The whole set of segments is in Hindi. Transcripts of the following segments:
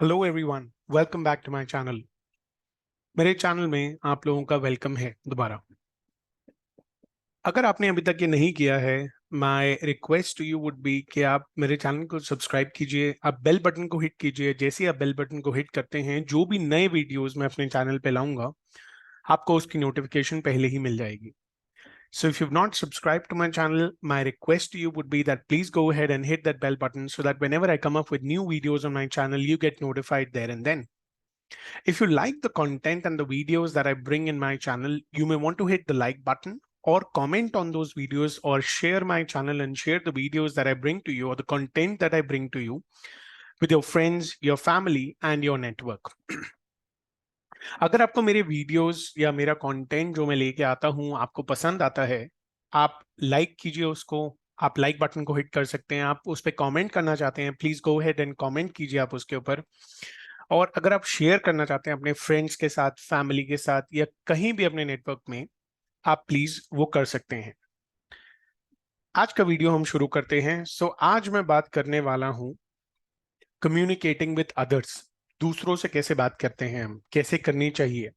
Hello everyone, welcome back to my channel. मेरे चैनल में आप लोगों का वेलकम है दोबारा। अगर आपने अभी तक ये नहीं किया है, my request to you would be कि आप मेरे चैनल को सब्सक्राइब कीजिए, आप बेल बटन को हिट कीजिए। जैसे ही आप बेल बटन को हिट करते हैं, जो भी नए वीडियोस मैं अपने चैनल पे लाऊंगा, आपको उसकी नोटिफिकेशन पहले ही मिल जाएगी। So if you've not subscribed to my channel, my request to you would be that please go ahead and hit that bell button so that whenever I come up with new videos on my channel, you get notified there and then. If you like the content and the videos that I bring in my channel, you may want to hit the like button or comment on those videos or share my channel and share the videos that I bring to you or the content that I bring to you with your friends, your family and your network. अगर आपको मेरे वीडियोस या मेरा कंटेंट जो मैं लेके आता हूं आपको पसंद आता है, आप लाइक कीजिए उसको। आप लाइक बटन को हिट कर सकते हैं। आप उस पर कमेंट करना चाहते हैं, please go ahead and comment कीजिए आप उसके ऊपर। और अगर आप शेयर करना चाहते हैं अपने फ्रेंड्स के साथ, फैमिली के साथ या कहीं भी अपने नेटवर्क में, आप प्लीज वो कर सकते हैं। आज का वीडियो हम शुरू करते हैं। आज मैं बात करने वाला हूं कम्युनिकेटिंग विद अदर्स। दूसरों से कैसे बात करते हैं हम, कैसे करनी चाहिए।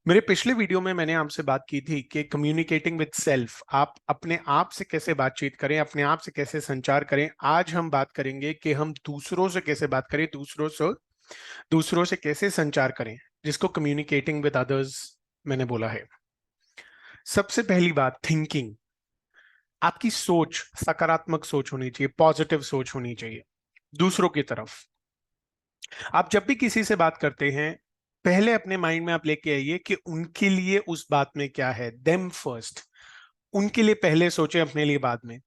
मेरे पिछले वीडियो में मैंने आपसे बात की थी कि कम्युनिकेटिंग विद सेल्फ, आप अपने आप से कैसे बातचीत करें, अपने आप से कैसे संचार करें। आज हम बात करेंगे कि हम दूसरों से कैसे बात करें, दूसरों से कैसे संचार करें, जिसको कम्युनिकेटिंग विद अदर्स मैंने बोला है। सबसे पहली बात, थिंकिंग। आपकी सोच सकारात्मक सोच होनी चाहिए, पॉजिटिव सोच होनी चाहिए दूसरों की तरफ। आप जब भी किसी से बात करते हैं, पहले अपने माइंड में आप लेके आइए कि उनके लिए उस बात में क्या है। देम फर्स्ट, उनके लिए पहले सोचें, अपने लिए बाद में।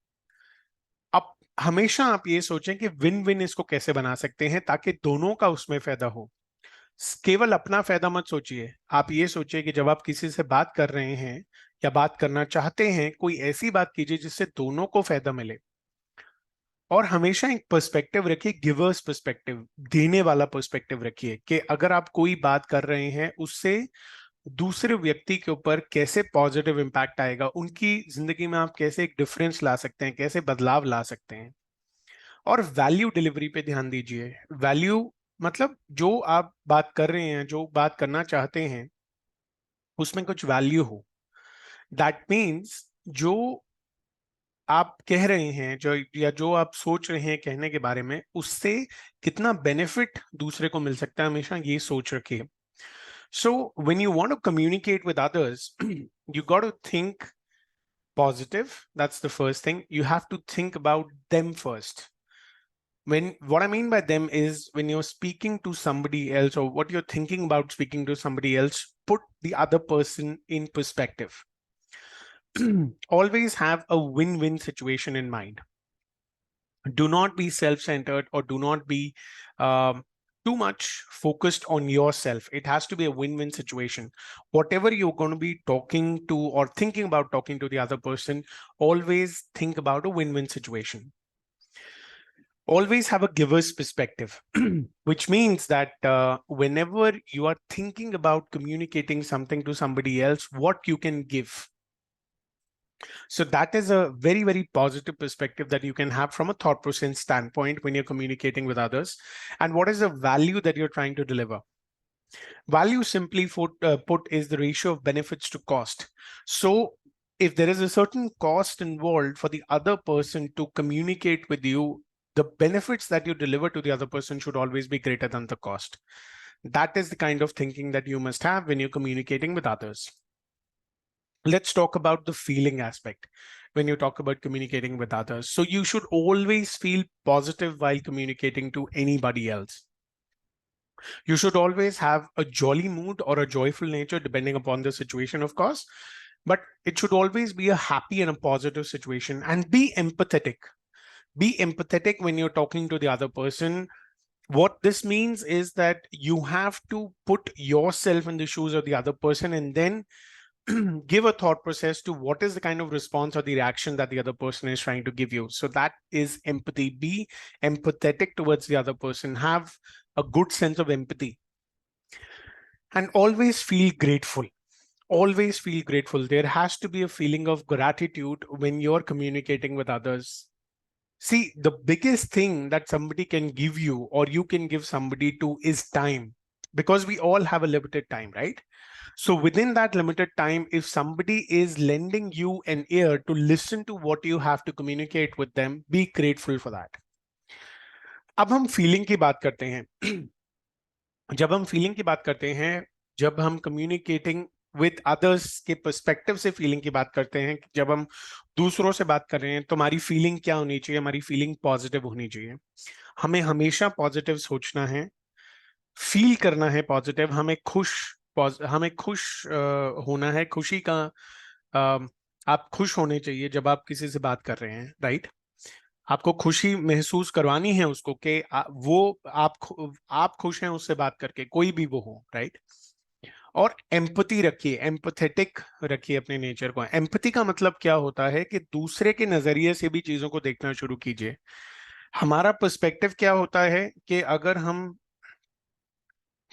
अब हमेशा आप ये सोचें कि विन विन इसको कैसे बना सकते हैं ताकि दोनों का उसमें फायदा हो। केवल अपना फायदा मत सोचिए। आप ये सोचिए कि जब आप किसी से बात कर रहे हैं या बात करना चाहते हैं, कोई ऐसी बात कीजिए जिससे दोनों को फायदा मिले। और हमेशा एक पर्सपेक्टिव रखिए, गिवर्स पर्सपेक्टिव, देने वाला पर्सपेक्टिव रखिए कि अगर आप कोई बात कर रहे हैं, उससे दूसरे व्यक्ति के ऊपर कैसे पॉजिटिव इम्पैक्ट आएगा, उनकी जिंदगी में आप कैसे एक डिफरेंस ला सकते हैं, कैसे बदलाव ला सकते हैं। और वैल्यू डिलीवरी पे ध्यान दीजिए। वैल्यू मतलब जो आप बात कर रहे हैं, जो बात करना चाहते हैं, उसमें कुछ वैल्यू हो। दैट मीन्स जो आप कह रहे हैं, जो या जो आप सोच रहे हैं कहने के बारे में, उससे कितना बेनिफिट दूसरे को मिल सकता है, हमेशा ये सोच रखिए। So when you want to communicate with others, you got to think positive. That's the first thing. You have to think about them first. When what I mean by them is when you're speaking to somebody else or what you're thinking about speaking to somebody else, put the other person in perspective. Always have a win-win situation in mind. Do not be self-centered or do not be too much focused on yourself. It has to be a win-win situation. Whatever you're going to be talking to or thinking about talking to the other person, always think about a win-win situation. Always have a giver's perspective, which means that whenever you are thinking about communicating something to somebody else, what you can give. So that is a very, very positive perspective that you can have from a thought process standpoint when you're communicating with others. And what is the value that you're trying to deliver? Value, simply put, is the ratio of benefits to cost. So if there is a certain cost involved for the other person to communicate with you, the benefits that you deliver to the other person should always be greater than the cost. That is the kind of thinking that you must have when you're communicating with others. Let's talk about the feeling aspect when you talk about communicating with others. So you should always feel positive while communicating to anybody else. You should always have a jolly mood or a joyful nature, depending upon the situation, of course, but it should always be a happy and a positive situation. And be empathetic. Be empathetic when you're talking to the other person. What this means is that you have to put yourself in the shoes of the other person and then give a thought process to what is the kind of response or the reaction that the other person is trying to give you. So that is empathy. Be empathetic towards the other person. Have a good sense of empathy. And always feel grateful. Always feel grateful. There has to be a feeling of gratitude when you're communicating with others. See, the biggest thing that somebody can give you or you can give somebody to is time, because we all have a limited time, right? So within that limited time, if somebody is lending you an ear to listen to what you have to communicate with them, be grateful for that. अब हम फीलिंग की बात करते हैं। जब हम फीलिंग की बात करते हैं, जब हम कम्युनिकेटिंग विद अदर्स के पर्सपेक्टिव से फीलिंग की बात करते हैं, जब हम दूसरों से बात कर रहे हैं, तो हमारी फीलिंग क्या होनी चाहिए? हमारी फीलिंग पॉजिटिव होनी चाहिए। हमें हमेशा पॉजिटिव सोचना है, फील करना है पॉजिटिव। हमें खुश होना है। खुशी का आप खुश होने चाहिए जब आप किसी से बात कर रहे हैं, राइट? आपको खुशी महसूस करवानी है उसको कि आप खुश हैं उससे बात करके, कोई भी वो हो, राइट? और एम्पैथी रखिए, एम्पैथेटिक रखिए अपने नेचर को। एम्पैथी का मतलब क्या होता है कि दूसरे के नजरिए से भी चीजों को देखना शुरू कीजिए। हमारा पर्सपेक्टिव क्या होता है कि अगर हम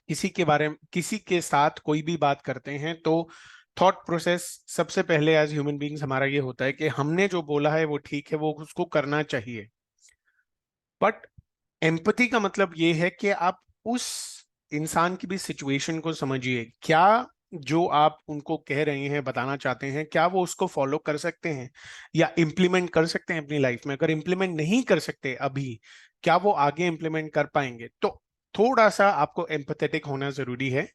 किसी के साथ कोई भी बात करते हैं, तो थॉट प्रोसेस सबसे पहले एज ह्यूमन बीइंग्स हमारा ये होता है कि हमने जो बोला है वो ठीक है, वो उसको करना चाहिए। बट एम्पैथी का मतलब ये है कि आप उस इंसान की भी सिचुएशन को समझिए। क्या जो आप उनको कह रहे हैं, बताना चाहते हैं, क्या वो उसको फॉलो कर सकते हैं या इम्प्लीमेंट कर सकते हैं अपनी लाइफ में? अगर इम्प्लीमेंट नहीं कर सकते अभी, क्या वो आगे इम्प्लीमेंट कर पाएंगे? तो थोड़ा सा आपको एम्पैथेटिक होना जरूरी है।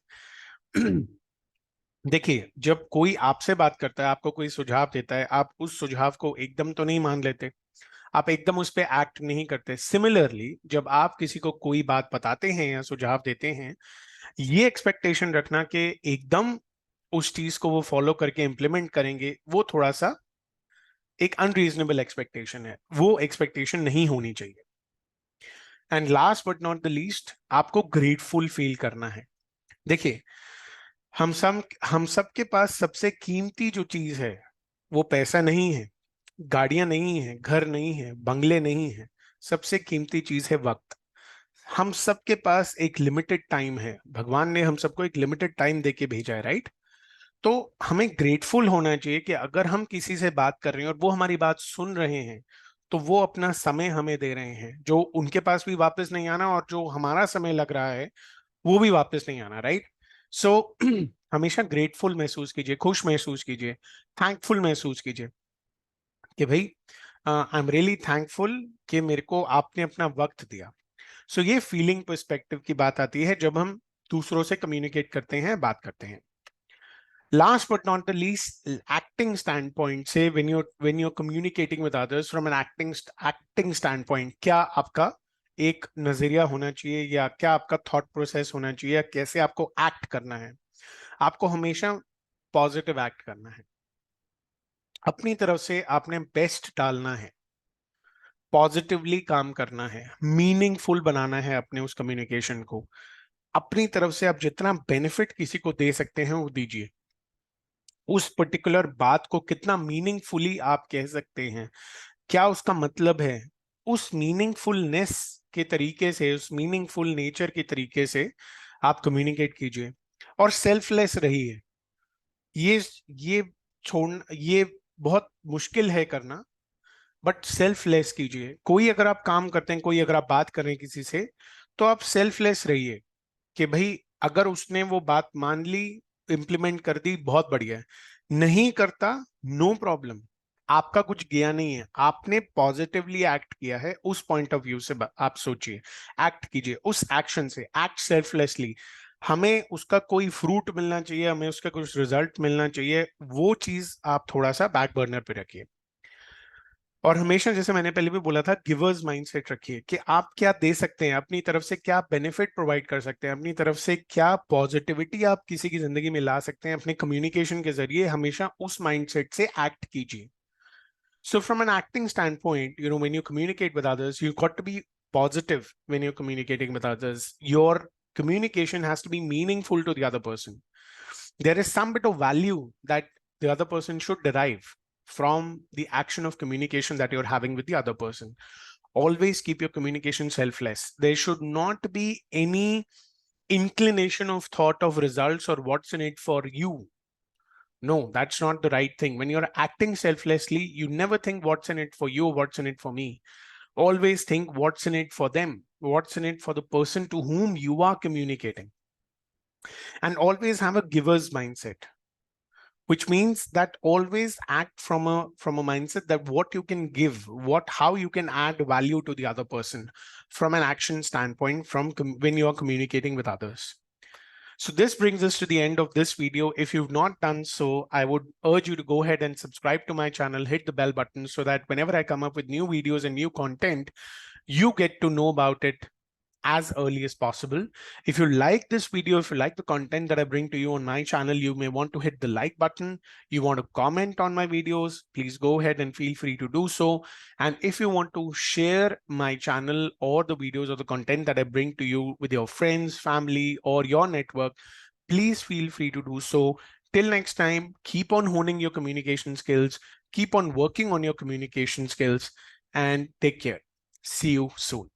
देखिए, जब कोई आपसे बात करता है, आपको कोई सुझाव देता है, आप उस सुझाव को एकदम तो नहीं मान लेते, आप एकदम उस पर एक्ट नहीं करते। सिमिलरली, जब आप किसी को कोई बात बताते हैं या सुझाव देते हैं, ये एक्सपेक्टेशन रखना कि एकदम उस चीज को वो फॉलो करके इम्प्लीमेंट करेंगे, वो थोड़ा सा एक अनरीजनेबल एक्सपेक्टेशन है। वो एक्सपेक्टेशन नहीं होनी चाहिए। And last but not the least, आपको ग्रेटफुल फील करना है। देखिए, हम सब के पास सबसे कीमती जो चीज है वो पैसा नहीं है, गाड़ियां नहीं है, घर नहीं है, बंगले नहीं है। सबसे कीमती चीज है वक्त। हम सबके पास एक लिमिटेड टाइम है। भगवान ने हम सबको एक लिमिटेड टाइम देके भेजा है, राइट? तो हमें ग्रेटफुल होना चाहिए कि अगर हम किसी से बात कर रहे हैं और वो हमारी बात सुन रहे हैं, तो वो अपना समय हमें दे रहे हैं, जो उनके पास भी वापस नहीं आना, और जो हमारा समय लग रहा है वो भी वापस नहीं आना, राइट? सो हमेशा ग्रेटफुल महसूस कीजिए, खुश महसूस कीजिए, थैंकफुल महसूस कीजिए कि भाई, आई एम रियली थैंकफुल कि मेरे को आपने अपना वक्त दिया। सो ये फीलिंग पर्सपेक्टिव की बात आती है जब हम दूसरों से कम्युनिकेट करते हैं, बात करते हैं। Last but not the least, acting stand point से, when you're communicating with others from an acting standpoint, क्या आपका एक नजरिया होना चाहिए, या क्या आपका थॉट प्रोसेस होना चाहिए, या कैसे आपको एक्ट करना है? आपको हमेशा पॉजिटिव एक्ट करना है। अपनी तरफ से आपने बेस्ट डालना है, पॉजिटिवली काम करना है, मीनिंगफुल बनाना है अपने उस कम्युनिकेशन को। अपनी तरफ से आप जितना बेनिफिट किसी को दे सकते हैं वो दीजिए। उस पर्टिकुलर बात को कितना मीनिंगफुली आप कह सकते हैं, क्या उसका मतलब है, उस मीनिंगफुलनेस के तरीके से, उस मीनिंगफुल नेचर के तरीके से आप कम्युनिकेट कीजिए। और सेल्फलेस रहिए। ये ये ये बहुत मुश्किल है करना, बट सेल्फलेस कीजिए। कोई अगर आप काम करते हैं, कोई अगर आप बात कर रहे हैं किसी से, तो आप सेल्फलेस रहिए कि भाई, अगर उसने वो बात मान ली, इंप्लीमेंट कर दी, बहुत बढ़िया है। नहीं करता, नो प्रॉब्लम। आपका कुछ गया नहीं है, आपने पॉजिटिवली एक्ट किया है। उस पॉइंट ऑफ व्यू से आप सोचिए, एक्ट कीजिए उस एक्शन से, एक्ट सेल्फलेसली। हमें उसका कोई फ्रूट मिलना चाहिए, हमें उसका कुछ रिजल्ट मिलना चाहिए, वो चीज आप थोड़ा सा बैक बर्नर पे रखिए। और हमेशा, जैसे मैंने पहले भी बोला था, गिवर्स माइंडसेट रखिए कि आप क्या दे सकते हैं अपनी तरफ से, क्या बेनिफिट प्रोवाइड कर सकते हैं अपनी तरफ से, क्या पॉजिटिविटी आप किसी की जिंदगी में ला सकते हैं अपने कम्युनिकेशन के जरिए। हमेशा उस माइंडसेट से एक्ट कीजिए। So from an acting stand point, when you communicate with others, you got to be positive when you're communicating with others. Your communication has to be meaningful to the other person. There is some bit of value that the other person should derive from the action of communication that you're having with the other person. Always keep your communication selfless. There should not be any inclination of thought of results or what's in it for you. No, that's not the right thing. When you're acting selflessly, you never think what's in it for you, what's in it for me. Always think what's in it for them, what's in it for the person to whom you are communicating. And always have a giver's mindset, which means that always act from a mindset that what you can give, how you can add value to the other person from an action standpoint when you are communicating with others. So this brings us to the end of this video. If you've not done so, I would urge you to go ahead and subscribe to my channel, hit the bell button so that whenever I come up with new videos and new content, you get to know about it as early as possible. If you like this video, if you like the content that I bring to you on my channel, you may want to hit the like button. You want to comment on my videos, please go ahead and feel free to do so. And if you want to share my channel or the videos or the content that I bring to you with your friends, family, or your network, please feel free to do so. Till next time, keep on honing your communication skills, keep on working on your communication skills, and take care. See you soon.